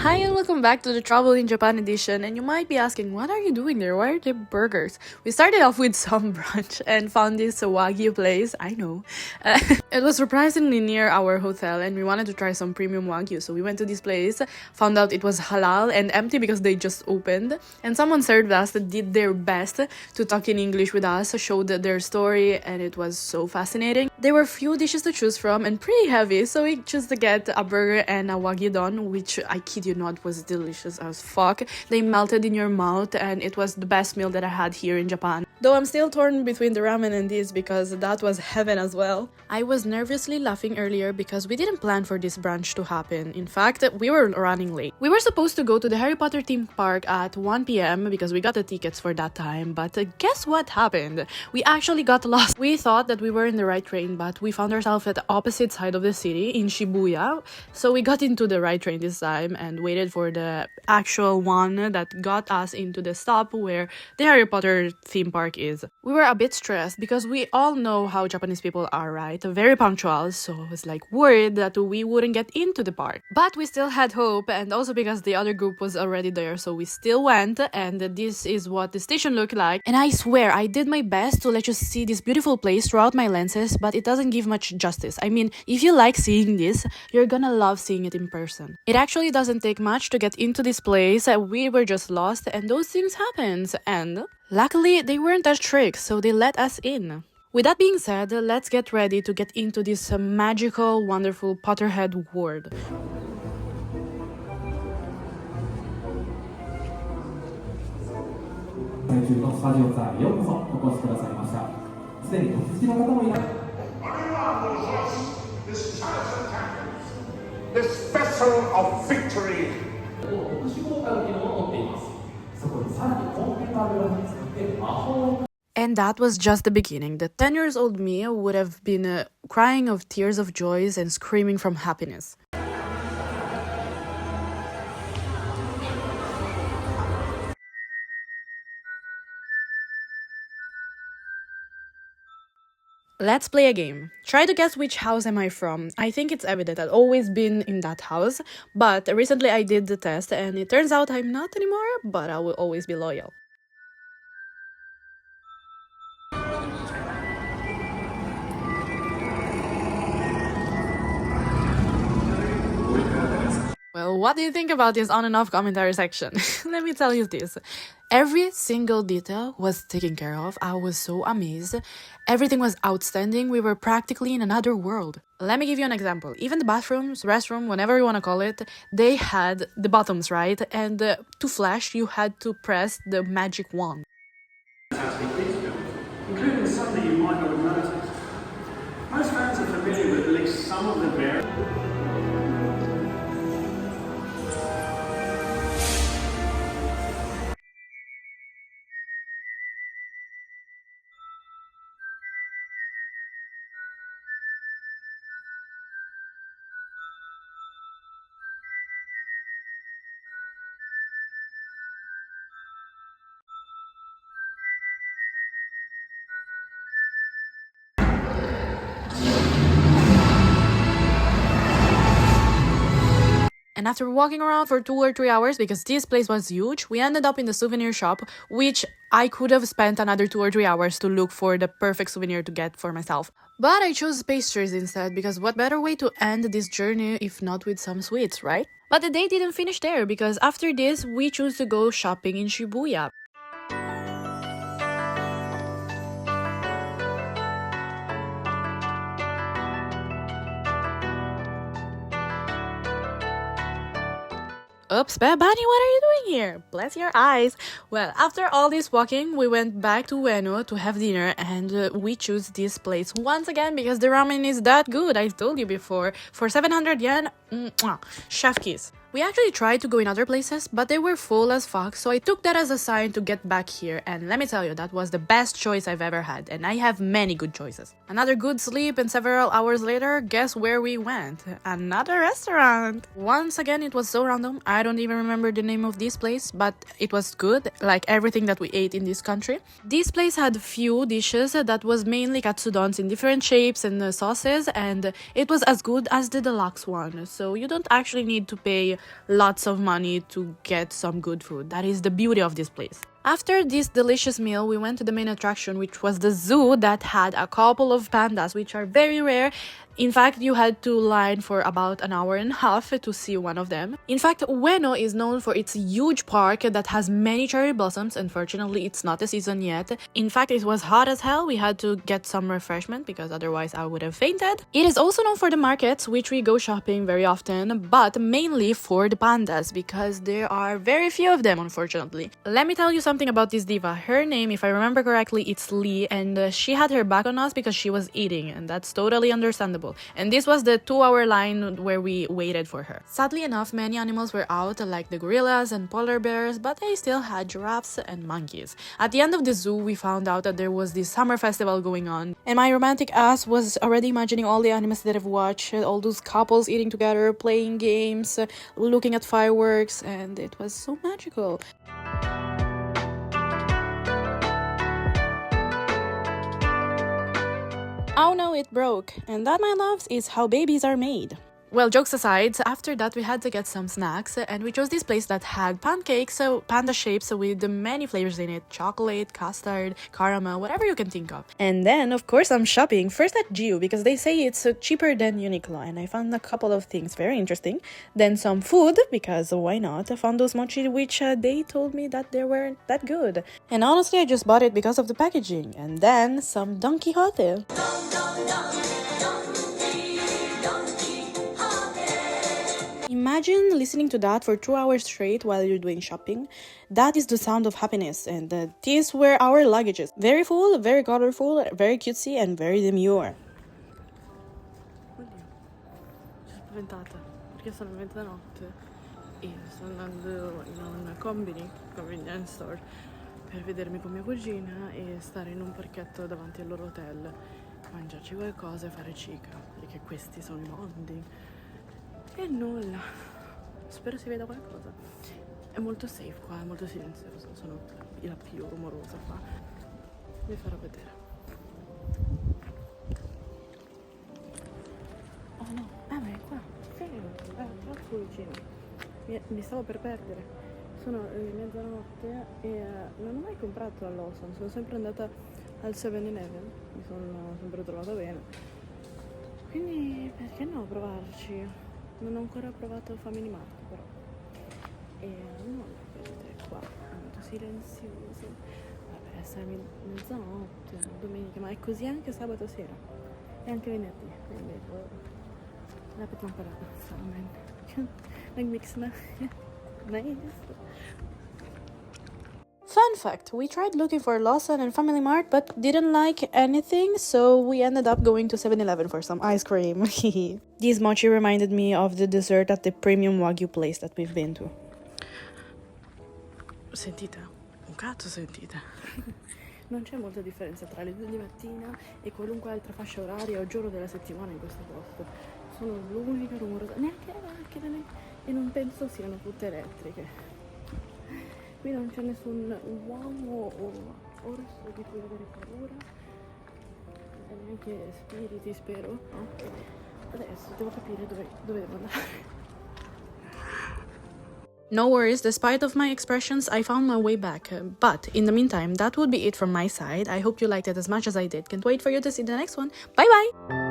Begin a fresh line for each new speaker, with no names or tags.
Hi and welcome back to the Travel in Japan edition, and you might be asking, what are you doing there? Why are there burgers? We started off with some brunch and found this wagyu place. I know. It was surprisingly near our hotel and we wanted to try some premium wagyu, so we went to this place, found out it was halal and empty because they just opened, and someone served us that did their best to talk in English with us, showed their story, and it was so fascinating. There were few dishes to choose from and pretty heavy, so we chose to get a burger and a wagyu don, which I kid you not was delicious as fuck. They melted in your mouth and it was the best meal that I had here in Japan. Though I'm still torn between the ramen and this because that was heaven as well. I was nervously laughing earlier because we didn't plan for this brunch to happen. In fact, we were running late. We were supposed to go to the Harry Potter theme park at 1 p.m. because we got the tickets for that time, but guess what happened? We actually got lost. We thought that we were in the right train, but we found ourselves at the opposite side of the city in Shibuya. So we got into the right train this time and waited for the actual one that got us into the stop where the Harry Potter theme park is. We were a bit stressed because we all know how Japanese people are, right? Very punctual, so I was like worried that we wouldn't get into the park. But we still had hope, and also because the other group was already there, so we still went, and this is what the station looked like. And I swear, I did my best to let you see this beautiful place throughout my lenses, but it doesn't give much justice. I mean, if you like seeing this, you're gonna love seeing it in person. It actually doesn't take much to get into this place. We were just lost, and those things happen, and luckily they weren't that strict, so they let us in. With that being said, let's get ready to get into this magical, wonderful Potterhead world.
のスタジオツアーにようこそお越しくださいました。すでにお聞きの方もいらっしゃいます。
This vessel of victory.
特殊効果の機能を持っています。そこにさらにコンピューターグラフィックスで魔法を
And that was just the beginning. The 10 years old me would have been crying of tears of joys and screaming from happiness. Let's play a game. Try to guess which house am I from. I think it's evident I've always been in that house, but recently I did the test and it turns out I'm not anymore, but I will always be loyal. Well, what do you think about this on and off commentary section? Let me tell you this. Every single detail was taken care of. I was so amazed. Everything was outstanding. We were practically in another world. Let me give you an example. Even the bathrooms, restroom, whatever you want to call it, they had the buttons, right? And to flash, you had to press the magic wand.
Including some that you might not have noticed. Most fans are familiar with at least some of the variants.
And after walking around for 2 or 3 hours, because this place was huge, we ended up in the souvenir shop, which I could have spent another 2 or 3 hours to look for the perfect souvenir to get for myself. But I chose pastries instead, because what better way to end this journey if not with some sweets, right? But the day didn't finish there, because after this, we chose to go shopping in Shibuya. Oops, Bunny, what are you doing here? Bless your eyes. Well, after all this walking, we went back to Ueno to have dinner, and we chose this place once again because the ramen is that good. I told you before. For 700 yen, chef kiss. We actually tried to go in other places, but they were full as fuck, so I took that as a sign to get back here, and let me tell you, that was the best choice I've ever had, and I have many good choices. Another good sleep, and several hours later, guess where we went? Another restaurant! Once again, it was so random, I don't even remember the name of this place, but it was good, like everything that we ate in this country. This place had few dishes that was mainly katsudons in different shapes and sauces, and it was as good as the deluxe one, so you don't actually need to pay lots of money to get some good food. That is the beauty of this place. After this delicious meal, we went to the main attraction, which was the zoo that had a couple of pandas, which are very rare. In fact, you had to line for about an hour and a half to see one of them. In fact, Ueno is known for its huge park that has many cherry blossoms. Unfortunately, it's not the season yet. In fact, it was hot as hell. We had to get some refreshment because otherwise I would have fainted. It is also known for the markets, which we go shopping very often, but mainly for the pandas because there are very few of them, unfortunately. Let me tell you something about this diva. Her name, if I remember correctly, it's Lee, and she had her back on us because she was eating, and that's totally understandable. And this was the 2-hour line where we waited for her. Sadly enough, many animals were out, like the gorillas and polar bears, but they still had giraffes and monkeys. At the end of the zoo, we found out that there was this summer festival going on, and my romantic ass was already imagining all the animals that I've watched, all those couples eating together, playing games, looking at fireworks, and it was so magical. Oh no, it broke. And that, my loves, is how babies are made. Well, jokes aside, after that we had to get some snacks, and we chose this place that had pancakes, panda shapes with many flavors in it: chocolate, custard, caramel, whatever you can think of. And then, of course, I'm shopping first at Giu because they say it's cheaper than Uniqlo, and I found a couple of things very interesting. Then some food, because why not? I found those mochi, which they told me that they weren't that good. And honestly, I just bought it because of the packaging. And then some Don Quixote. Imagine listening to that for 2 hours straight while you're doing shopping. That is the sound of happiness, and these were our luggages. Very full, very colorful, very cutesy, and very demure.
Oddio, sono spaventata perché sono mezzanotte e sto andando in un convenience store per vedermi con mia cugina e stare in un parchetto davanti al loro hotel, mangiarci qualcosa e fare cica, perché questi sono i mondi. E nulla, spero si veda qualcosa. È molto safe qua, è molto silenzioso, sono la più rumorosa qua. Vi farò vedere. Oh no, ma è qua, è troppo vicino. Mi stavo per perdere. Sono mezzanotte e non ho mai comprato all'Awesome, sono sempre andata al 7-Eleven, mi sono sempre trovata bene. Quindi perché no provarci? Non ho ancora provato Family Mart però. E nulla, vedete qua, è molto silenzioso. Per essere mezzanotte, domenica, ma è così anche sabato sera. E anche venerdì, quindi la petite parata, ramen. Like mix nice.
Fun fact, we tried looking for Lawson and Family Mart but didn't like anything, so we ended up going to 7-Eleven for some ice cream. This mochi reminded me of the dessert at the premium wagyu place that we've been to.
Sentite, un cazzo sentite. Non c'è molta differenza tra le 2 di mattina e qualunque altra fascia oraria o giorno della settimana in questo posto. Sono l'unica rumorosa, neanche le macchine, e non penso siano tutte elettriche. Qui non c'è nessun uomo o orso di cui avere paura, e neanche spiriti, spero, no? Adesso devo capire dove devo andare.
No worries, despite of my expressions, I found my way back. But in the meantime, that would be it from my side. I hope you liked it as much as I did. Can't wait for you to see the next one. Bye bye!